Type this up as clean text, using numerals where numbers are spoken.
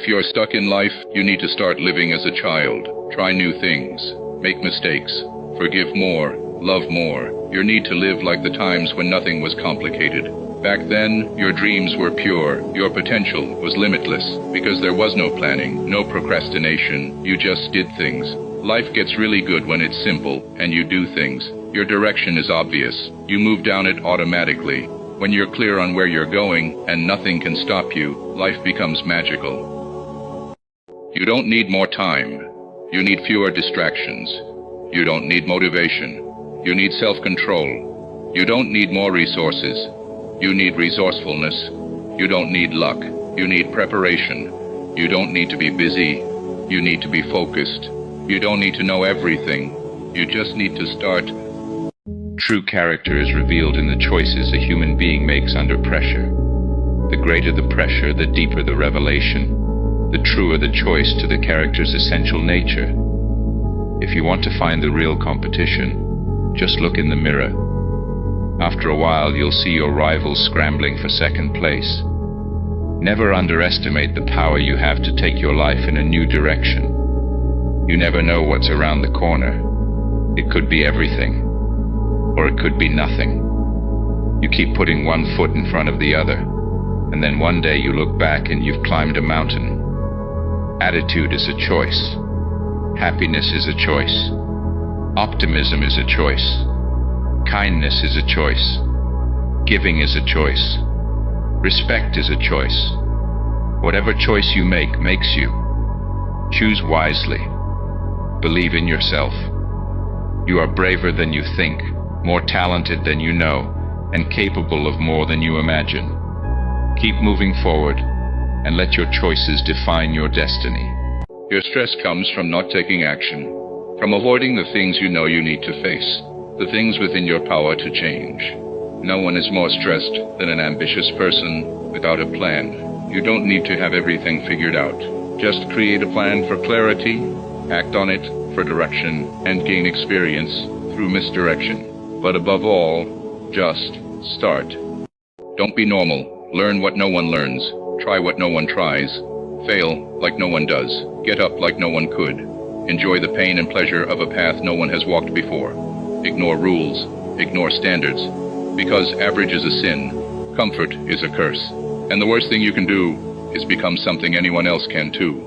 you're stuck in life, you need to start living as a child. Try new things. Make mistakes. Forgive more. Love more. You need to live like the times when nothing was complicated. Back then, your dreams were pure. Your potential was limitless because there was no planning, no procrastination. You just did things. Life gets really good when it's simple and you do things. Your direction is obvious. You move down it automatically. When you're clear on where you're going and nothing can stop you, life becomes magical. You don't need more time. You need fewer distractions. You don't need motivation. You need self-control. You don't need more resources. You need resourcefulness. You don't need luck. You need preparation. You don't need to be busy. You need to be focused. You don't need to know everything. You just need to start. True character is revealed in the choices a human being makes under pressure. The greater the pressure, the deeper the revelation, the truer the choice to the character's essential nature. If you want to find the real competition, just look in the mirror. After a while, you'll see your rivals scrambling for second place. Never underestimate the power you have to take your life in a new direction. You never know what's around the corner. It could be everything, or it could be nothing. You keep putting one foot in front of the other, and then one day you look back and you've climbed a mountain. Attitude is a choice. Happiness is a choice. Optimism is a choice. Kindness is a choice. Giving is a choice. Respect is a choice. Whatever choice you make makes you. Choose wisely. Believe in yourself. You are braver than you think, more talented than you know, and capable of more than you imagine. Keep moving forward, and let your choices define your destiny. Your stress comes from not taking action, from avoiding the things you know you need to face, the things within your power to change. No one is more stressed than an ambitious person without a plan. You don't need to have everything figured out. Just create a plan for clarity, act on it for direction, and gain experience through misdirection. But above all, just start. Don't be normal. Learn what no one learns. Try what no one tries. Fail like no one does. Get up like no one could. Enjoy the pain and pleasure of a path no one has walked before. Ignore rules. Ignore standards. Because average is a sin. Comfort is a curse. And the worst thing you can do is become something anyone else can too.